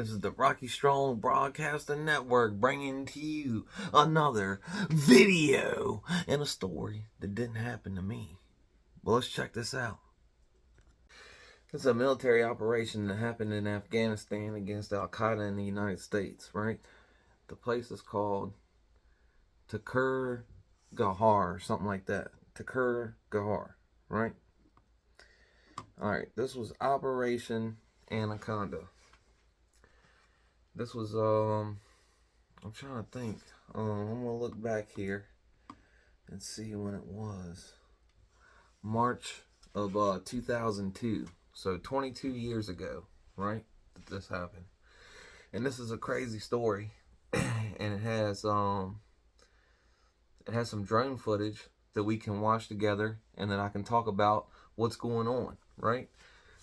This is the Rocky Strong Broadcasting Network bringing to you another video and a story that didn't happen to me. Well, let's check this out. It's a military operation that happened in Afghanistan against Al Qaeda in the United States, right? The place is called Takur Gahar, something like that. Takur Gahar, right? Alright, this was Operation Anaconda. This was, I'm trying to think. I'm going to look back here and see when it was. March of 2002. So 22 years ago, right, that this happened. And this is a crazy story. And it has some drone footage that we can watch together and then I can talk about what's going on, right?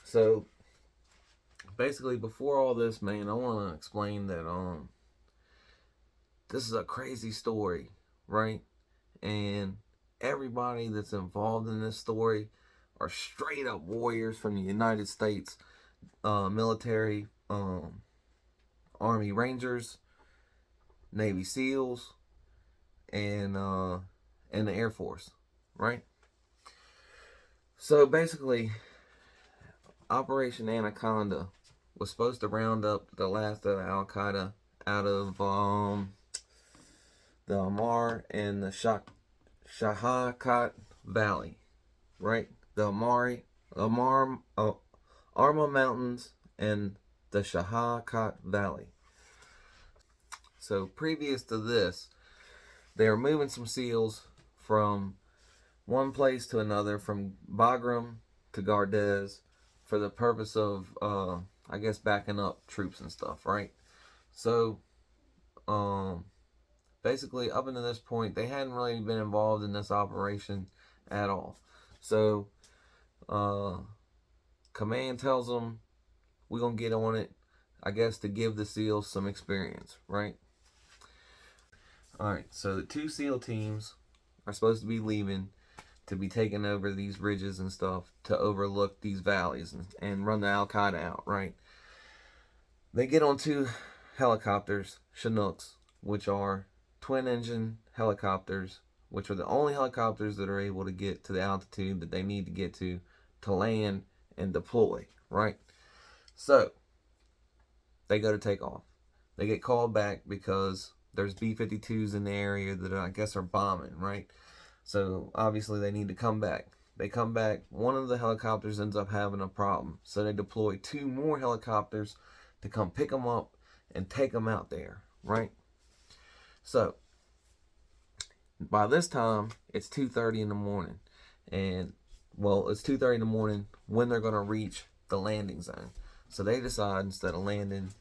So basically, before all this, man, I want to explain that this is a crazy story, right? And everybody that's involved in this story are straight up warriors from the United States military, Army Rangers, Navy SEALs, and the Air Force, right? So basically, Operation Anaconda was supposed to round up the last of Al Qaeda out of the Amar and the Shahakat Valley, right? The Arma Mountains and the Shahakat Valley. So previous to this, they were moving some SEALs from one place to another, from Bagram to Gardez, for the purpose of, I guess, backing up troops and stuff, right? So, basically, up until this point, they hadn't really been involved in this operation at all. So, command tells them, we're going to get on it, I guess, to give the SEALs some experience, right? Alright, so the two SEAL teams are supposed to be leaving to be taking over these ridges and stuff to overlook these valleys and run the Al Qaeda out, right? They get on two helicopters, Chinooks, which are twin engine helicopters, which are the only helicopters that are able to get to the altitude that they need to get to land and deploy, right? So they go to take off. They get called back because there's B-52s in the area that I guess are bombing, right? So obviously they need to come back. They come back. One of the helicopters ends up having a problem. So they deploy two more helicopters to come pick them up and take them out there, right? So by this time, it's 2:30 in the morning. And, well, it's 2:30 in the morning when they're going to reach the landing zone. So they decide, instead of landing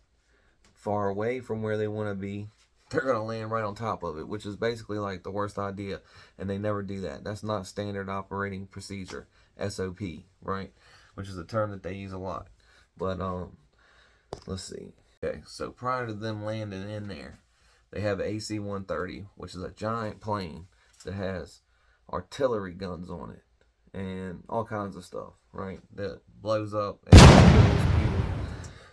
far away from where they want to be, they're going to land right on top of it, which is basically like the worst idea. And they never do that. That's not standard operating procedure, SOP, right? Which is a term that they use a lot. But, let's see. Okay, so prior to them landing in there, they have AC-130, which is a giant plane that has artillery guns on it and all kinds of stuff, right? That blows up and kills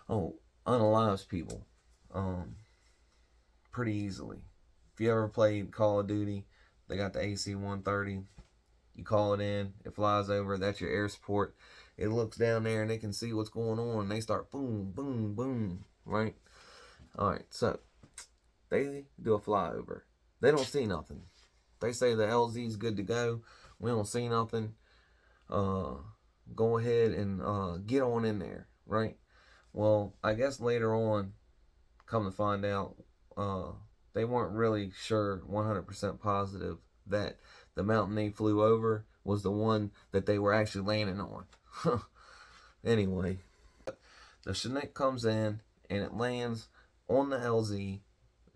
people. Unalives people. Pretty easily. If you ever played Call of Duty, they got the AC-130. You call it in, it flies over, that's your air support. It looks down there and they can see what's going on and they start boom, boom, boom, right? Alright, so they do a flyover. They don't see nothing. They say the LZ is good to go. We don't see nothing. Go ahead and get on in there, right? Well, I guess later on, come to find out, they weren't really sure 100% positive that the mountain they flew over was the one that they were actually landing on. Anyway, the Chinook comes in and it lands on the LZ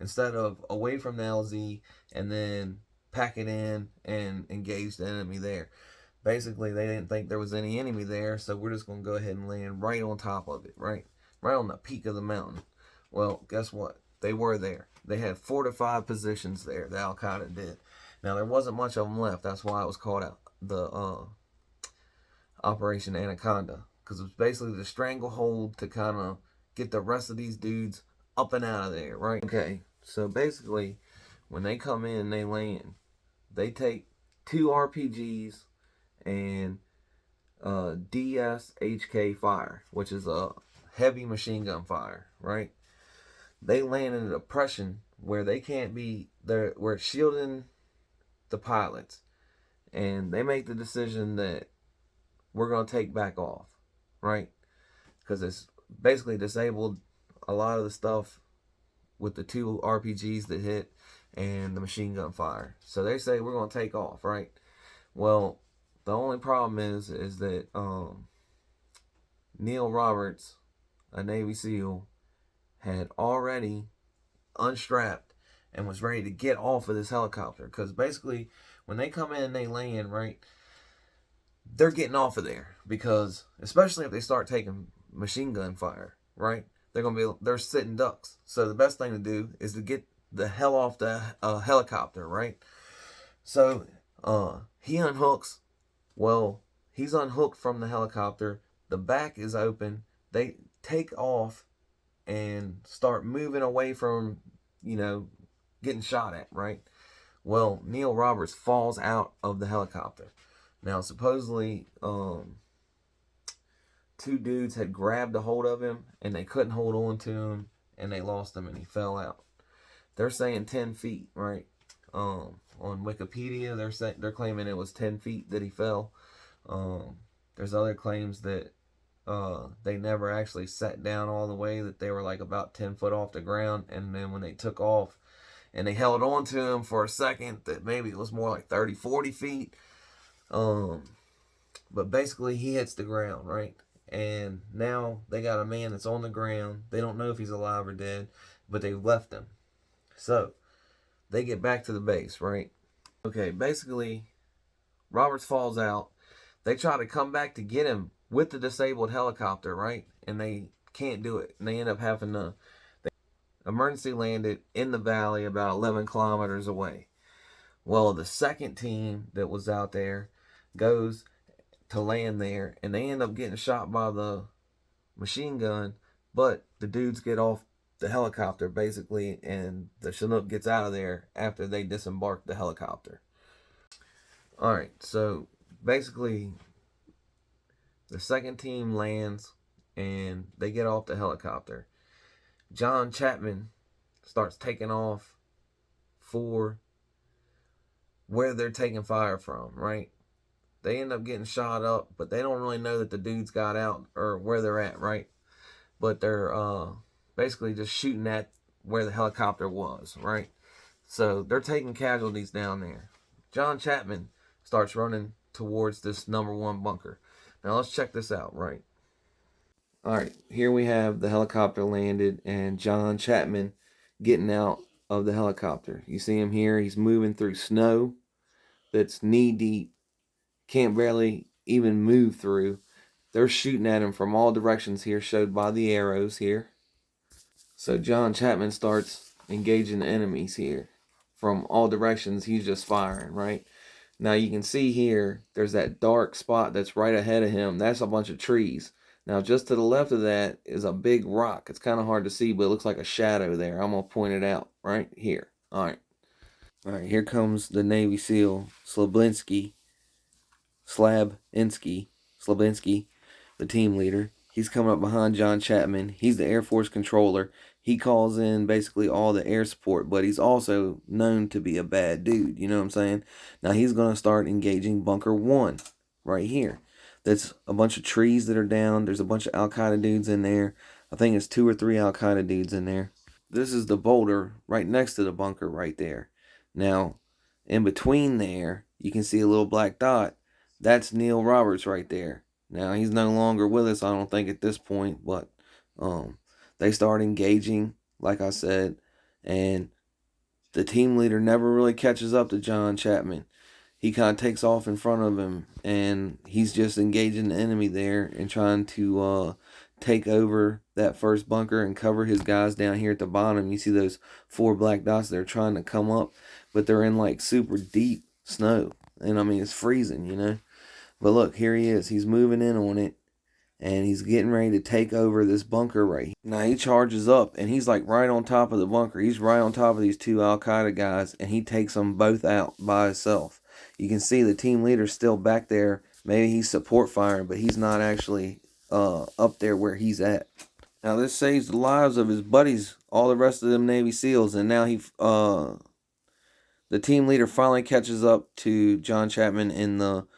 instead of away from the LZ and then pack it in and engage the enemy there. Basically, they didn't think there was any enemy there, so we're just going to go ahead and land right on top of it, right? Right on the peak of the mountain. Well, guess what? They were there. They had fortified positions there, the Al Qaeda did. Now, there wasn't much of them left. That's why it was called out the Operation Anaconda, because it was basically the stranglehold to kind of get the rest of these dudes up and out of there, right? Okay, so basically, when they come in and they land, they take 2 RPGs and DSHK fire, which is a heavy machine gun fire, right? They land in a depression where they can't be there, where it's shielding the pilots, and they make the decision that we're gonna take back off, right? Because it's basically disabled a lot of the stuff with the 2 RPGs that hit and the machine gun fire. So they say we're gonna take off, right? Well, the only problem is that Neil Roberts, a Navy SEAL, had already unstrapped and was ready to get off of this helicopter. Because basically, when they come in and they land, right, they're getting off of there. Because especially if they start taking machine gun fire, right, they're sitting ducks. So the best thing to do is to get the hell off the helicopter, right? So he unhooks. Well, he's unhooked from the helicopter. The back is open. They take off and start moving away from, getting shot at, right? Well, Neil Roberts falls out of the helicopter. Now, supposedly, 2 dudes had grabbed a hold of him and they couldn't hold on to him and they lost him and he fell out. They're saying 10 feet, right? On Wikipedia, they're claiming it was 10 feet that he fell. There's other claims that they never actually sat down all the way, that they were like about 10 foot off the ground, and then when they took off and they held on to him for a second, that maybe it was more like 30, 40 feet. But basically he hits the ground, right? And now they got a man that's on the ground. They don't know if he's alive or dead, but they've left him. So they get back to the base, right? Okay, basically Roberts falls out. They try to come back to get him with the disabled helicopter, right? And they can't do it. And they end up having to emergency land it in the valley about 11 kilometers away. Well, the second team that was out there goes to land there, and they end up getting shot by the machine gun, but the dudes get off the helicopter, basically, and the Chinook gets out of there after they disembark the helicopter. Alright, so basically, the second team lands, and they get off the helicopter. John Chapman starts taking off for where they're taking fire from, right? They end up getting shot up, but they don't really know that the dudes got out or where they're at, right? But they're basically just shooting at where the helicopter was, right? So they're taking casualties down there. John Chapman starts running towards this #1 bunker. Now let's check this out, right? Alright, here we have the helicopter landed and John Chapman getting out of the helicopter. You see him here, he's moving through snow that's knee deep, can't barely even move through. They're shooting at him from all directions here, showed by the arrows here. So John Chapman starts engaging the enemies here. From all directions, he's just firing, right? Now you can see here, there's that dark spot that's right ahead of him. That's a bunch of trees. Now just to the left of that is a big rock. It's kind of hard to see, but it looks like a shadow there. I'm going to point it out right here. All right, here comes the Navy SEAL, Slabinski, the team leader. He's coming up behind John Chapman. He's the Air Force controller. He calls in basically all the air support, but he's also known to be a bad dude. You know what I'm saying? Now he's going to start engaging Bunker 1 right here. That's a bunch of trees that are down. There's a bunch of Al-Qaeda dudes in there. I think it's 2 or 3 Al-Qaeda dudes in there. This is the boulder right next to the bunker right there. Now, in between there, you can see a little black dot. That's Neil Roberts right there. Now, he's no longer with us, I don't think, at this point, but they start engaging, like I said, and the team leader never really catches up to John Chapman. He kind of takes off in front of him, and he's just engaging the enemy there and trying to take over that first bunker and cover his guys down here at the bottom. You see those 4 black dots, they're trying to come up, but they're in like super deep snow, and I mean it's freezing, you know. But look, here he is. He's moving in on it, and he's getting ready to take over this bunker right here. Now he charges up, and he's like right on top of the bunker. He's right on top of these two Al Qaeda guys, and he takes them both out by himself. You can see the team leader's still back there. Maybe he's support firing, but he's not actually up there where he's at. Now this saves the lives of his buddies, all the rest of them Navy SEALs, and now the team leader finally catches up to John Chapman in the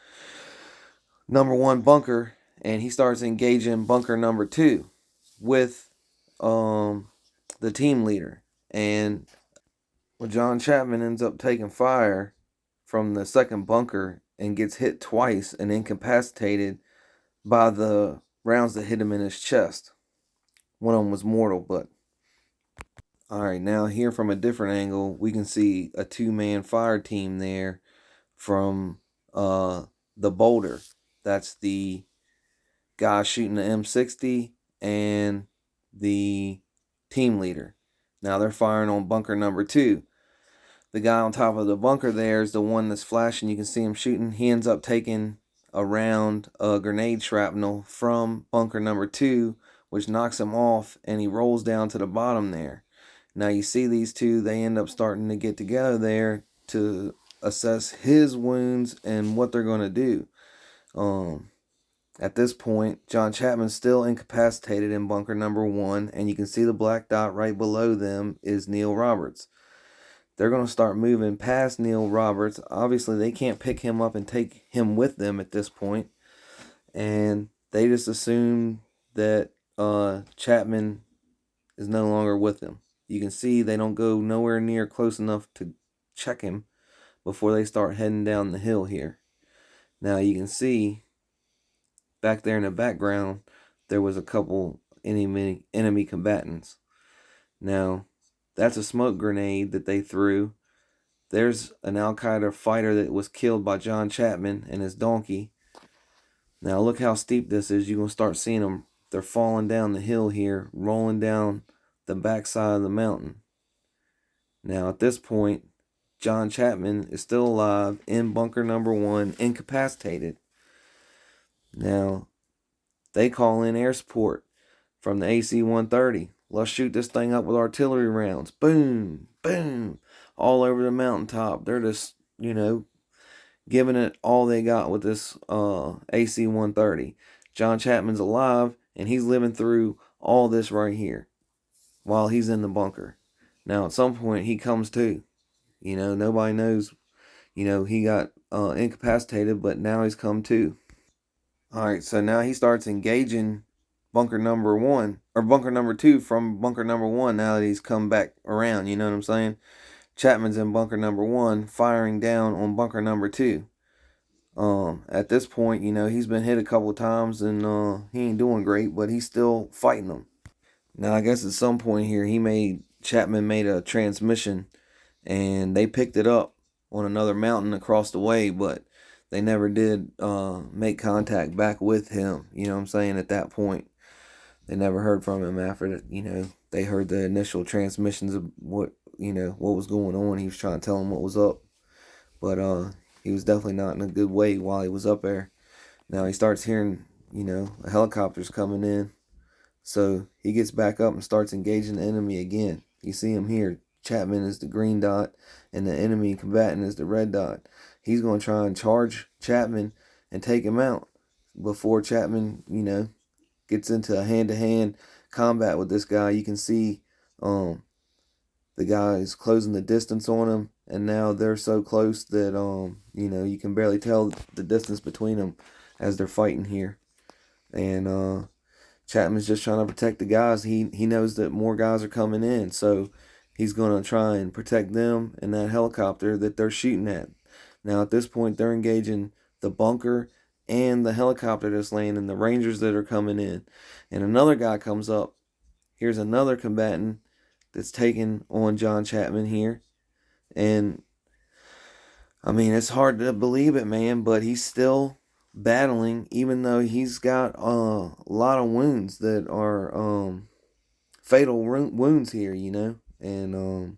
number 1 bunker, and he starts engaging bunker number 2 with the team leader. And John Chapman ends up taking fire from the second bunker and gets hit twice and incapacitated by the rounds that hit him in his chest. One of them was mortal, but alright, now here from a different angle, we can see a 2-man fire team there from the boulder. That's the guy shooting the M60 and the team leader. Now they're firing on bunker number 2. The guy on top of the bunker there is the one that's flashing. You can see him shooting. He ends up taking a round of grenade shrapnel from bunker number 2, which knocks him off, and he rolls down to the bottom there. Now you see these two, they end up starting to get together there to assess his wounds and what they're going to do. At this point, John Chapman's still incapacitated in bunker number 1, and you can see the black dot right below them is Neil Roberts. They're going to start moving past Neil Roberts. Obviously, they can't pick him up and take him with them at this point, and they just assume that Chapman is no longer with them. You can see they don't go nowhere near close enough to check him before they start heading down the hill here. Now you can see back there in the background, there was a couple enemy combatants. Now, that's a smoke grenade that they threw. There's an Al Qaeda fighter that was killed by John Chapman and his donkey. Now, look how steep this is. You're going to start seeing them. They're falling down the hill here, rolling down the backside of the mountain. Now, at this point, John Chapman is still alive in bunker number 1, incapacitated. Now, they call in air support from the AC-130. Let's shoot this thing up with artillery rounds. Boom, boom, all over the mountaintop. They're just, giving it all they got with this AC-130. John Chapman's alive, and he's living through all this right here while he's in the bunker. Now, at some point, he comes to. Nobody knows, he got incapacitated, but now he's come to. Alright, so now he starts engaging bunker number 1, or bunker number 2 from bunker number 1 now that he's come back around, you know what I'm saying? Chapman's in bunker number 1, firing down on bunker number 2. At this point, he's been hit a couple of times and he ain't doing great, but he's still fighting them. Now, I guess at some point here, Chapman made a transmission, and they picked it up on another mountain across the way, but they never did make contact back with him, you know what I'm saying, at that point. They never heard from him after that, they heard the initial transmissions of what was going on. He was trying to tell them what was up, but he was definitely not in a good way while he was up there. Now he starts hearing, helicopters coming in, so he gets back up and starts engaging the enemy again. You see him here. Chapman is the green dot, and the enemy combatant is the red dot. He's going to try and charge Chapman and take him out before Chapman, gets into a hand-to-hand combat with this guy. You can see the guy is closing the distance on him, and now they're so close that you can barely tell the distance between them as they're fighting here. And Chapman's just trying to protect the guys. He knows that more guys are coming in, so he's going to try and protect them and that helicopter that they're shooting at. Now, at this point, they're engaging the bunker and the helicopter that's landing, the Rangers that are coming in. And another guy comes up. Here's another combatant that's taking on John Chapman here. And, it's hard to believe it, man, but he's still battling, even though he's got a lot of wounds that are fatal wounds here, And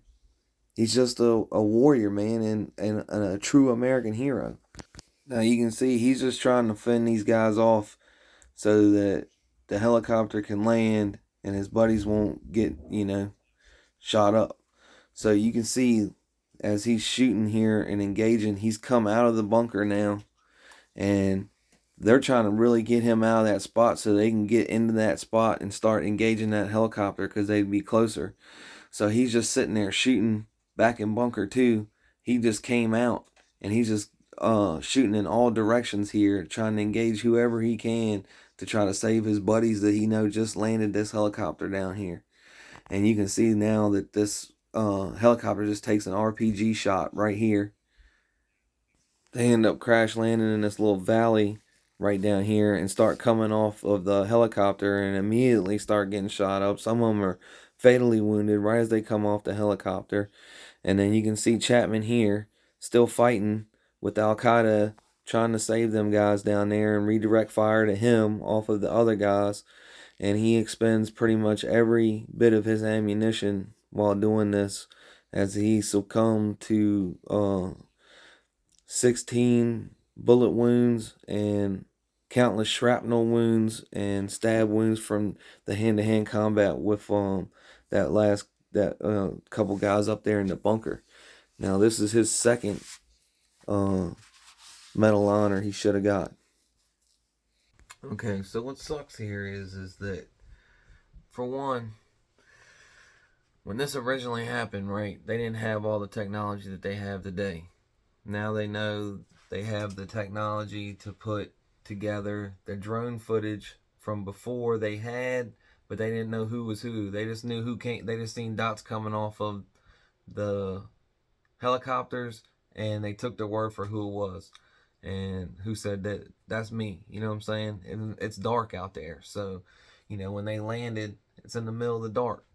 he's just a warrior, man, and a true American hero. Now you can see he's just trying to fend these guys off so that the helicopter can land and his buddies won't get, shot up. So you can see as he's shooting here and engaging, he's come out of the bunker now, and they're trying to really get him out of that spot so they can get into that spot and start engaging that helicopter because they'd be closer. So he's just sitting there shooting back in bunker 2. He just came out and he's just shooting in all directions here, trying to engage whoever he can to try to save his buddies that he know just landed this helicopter down here. And you can see now that this helicopter just takes an RPG shot right here. They end up crash landing in this little valley right down here and start coming off of the helicopter and immediately start getting shot up. Some of them are fatally wounded right as they come off the helicopter. And then you can see Chapman here still fighting with Al Qaeda, trying to save them guys down there and redirect fire to him off of the other guys. And he expends pretty much every bit of his ammunition while doing this as he succumbed to 16 bullet wounds and countless shrapnel wounds and stab wounds from the hand-to-hand combat with that couple guys up there in the bunker. Now this is his second Medal of Honor he should have got. Okay, so what sucks here is that, for one, when this originally happened, right, they didn't have all the technology that they have today. Now they know they have the technology to put together the drone footage from before they had, but they didn't know who was who. They just knew who came. They just seen dots coming off of the helicopters, and they took their word for who it was and who said that that's me. You know what I'm saying? And it's dark out there, so when they landed, it's in the middle of the dark.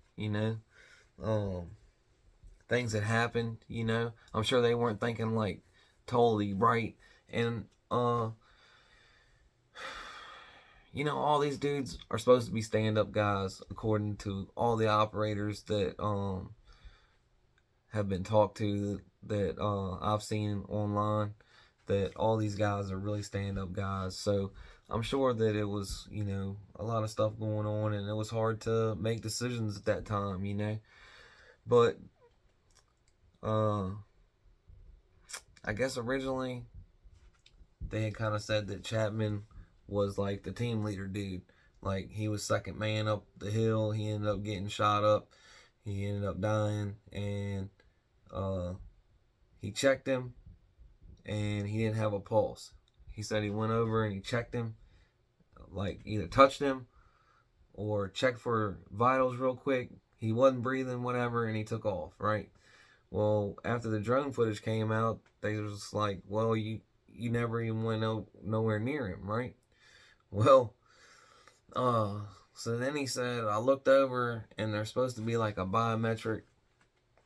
Things that happened, I'm sure they weren't thinking like totally right. And all these dudes are supposed to be stand-up guys according to all the operators that have been talked to, that I've seen online, that all these guys are really stand-up guys. So I'm sure that it was a lot of stuff going on, and it was hard to make decisions at that time. But I guess originally they had kind of said that Chapman was like the team leader dude. Like, he was second man up the hill. He ended up getting shot up. He ended up dying, and he checked him, and he didn't have a pulse. He said he went over and he checked him, like either touched him or checked for vitals real quick. He wasn't breathing, whatever, and he took off, right? Well, after the drone footage came out, they was just like, well, you never even went nowhere near him, right? Well, so then he said, I looked over, and there's supposed to be like a biometric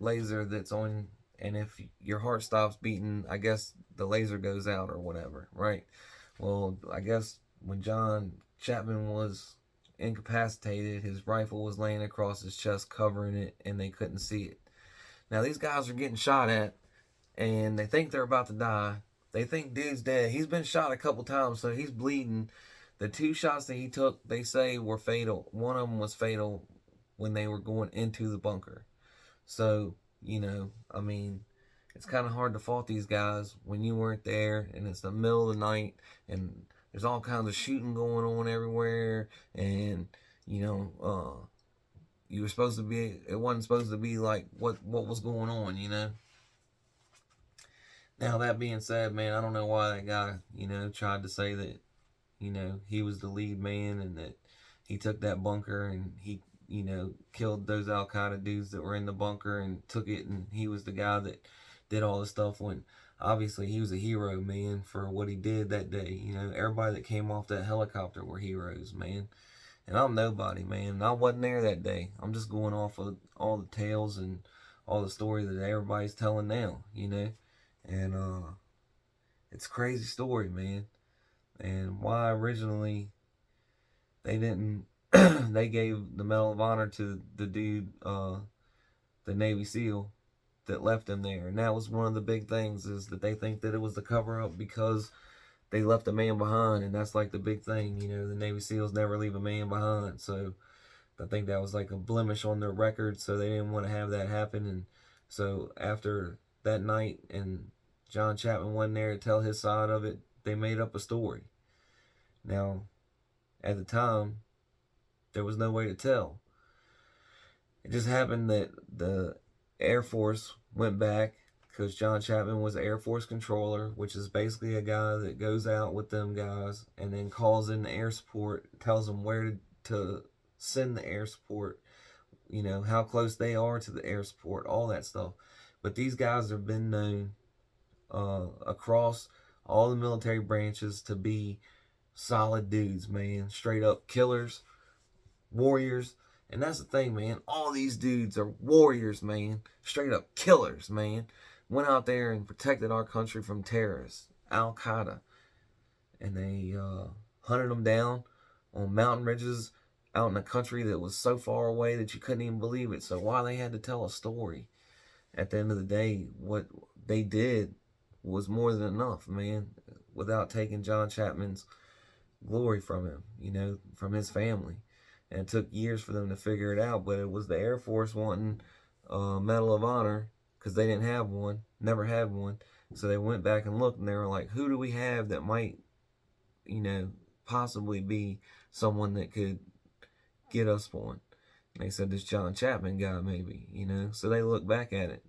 laser that's on, and if your heart stops beating, I guess the laser goes out or whatever, right? Well, I guess when John Chapman was incapacitated, his rifle was laying across his chest covering it, and they couldn't see it. Now, these guys are getting shot at, and they think they're about to die. They think dude's dead. He's been shot a couple times, so he's bleeding. The 2 shots that he took, they say, were fatal. One of them was fatal when they were going into the bunker. So, I mean, it's kind of hard to fault these guys when you weren't there, and it's the middle of the night, and there's all kinds of shooting going on everywhere, and, you were supposed to be, it wasn't supposed to be like what was going on, Now, that being said, man, I don't know why that guy, tried to say that, he was the lead man and that he took that bunker and he, killed those Al Qaeda dudes that were in the bunker and took it, and he was the guy that did all the stuff, when obviously he was a hero, man, for what he did that day. Everybody that came off that helicopter were heroes, man. And I'm nobody, man. I wasn't there that day. I'm just going off of all the tales and all the stories that everybody's telling now, And it's a crazy story, man. And why originally they didn't, they gave the Medal of Honor to the dude, the Navy SEAL that left him there. And that was one of the big things, is that they think that it was the cover up because they left a man behind, and that's like the big thing. You know, the Navy SEALs never leave a man behind. So I think that was like a blemish on their record, so they didn't want to have that happen. And so after that night, and John Chapman wasn't there to tell his side of it, they made up a story. Now, at the time, there was no way to tell. It just happened that the Air Force went back because John Chapman was Air Force controller, which is basically a guy that goes out with them guys and then calls in the air support, tells them where to send the air support, you know, how close they are to the air support, all that stuff. But these guys have been known across all the military branches to be solid dudes, man. Straight up killers, warriors. And that's the thing, man. All these dudes are warriors, man. Straight up killers, man. Went out there and protected our country from terrorists, Al Qaeda. And they hunted them down on mountain ridges out in a country that was so far away that you couldn't even believe it. So why they had to tell a story, at the end of the day, what they did was more than enough, man, without taking John Chapman's glory from him, you know, from his family. And it took years for them to figure it out, but it was the Air Force wanting a Medal of Honor because they didn't have one, never had one. So they went back and looked, and they were like, who do we have that might, you know, possibly be someone that could get us one? And they said, this John Chapman guy, maybe, you know. So they look back at it,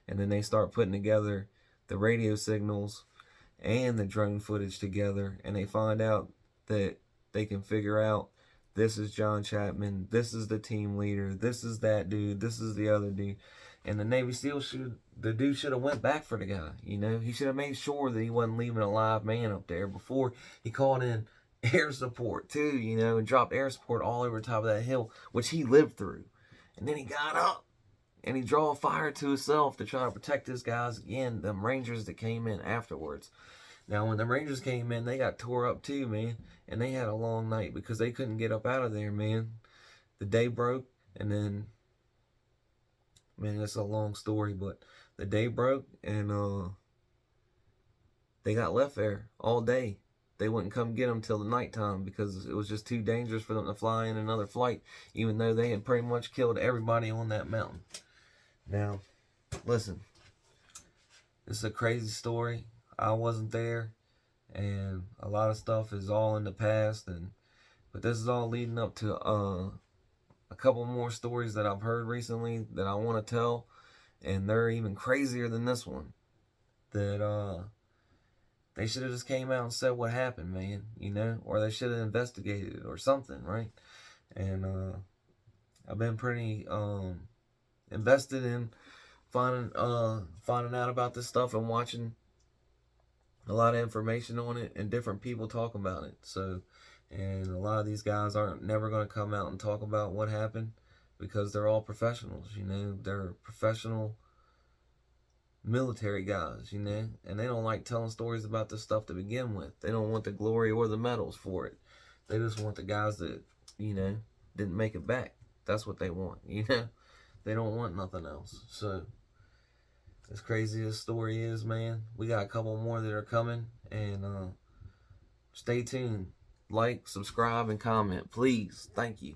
and then they start putting together the radio signals and the drone footage together, and they find out that they can figure out, this is John Chapman, this is the team leader, this is that dude, this is the other dude. And the Navy SEAL the dude should have went back for the guy, you know. He should have made sure that he wasn't leaving a live man up there before he called in air support too, you know, and dropped air support all over the top of that hill, which he lived through. And then he got up and he drew a fire to himself to try to protect his guys again, them Rangers that came in afterwards. Now, when the Rangers came in, they got tore up too, man. And they had a long night because they couldn't get up out of there, man. The day broke, and then, man, it's a long story, but the day broke, and they got left there all day. They wouldn't come get them till the nighttime because it was just too dangerous for them to fly in another flight, even though they had pretty much killed everybody on that mountain. Now, listen, this is a crazy story. I wasn't there, and a lot of stuff is all in the past, but this is all leading up to a couple more stories that I've heard recently that I want to tell, and they're even crazier than this one. That they should have just came out and said what happened, man, you know, or they should have investigated it or something, right? And I've been pretty invested in finding out about this stuff and watching a lot of information on it and different people talk about it. So, and a lot of these guys aren't never going to come out and talk about what happened because they're all professionals, you know. They're professional military guys, you know, and they don't like telling stories about this stuff to begin with. They don't want the glory or the medals for it. They just want the guys that, you know, didn't make it back. That's what they want, you know. They don't want nothing else. So, as crazy as the story is, man, we got a couple more that are coming, and stay tuned. Like, subscribe, and comment, please. Thank you.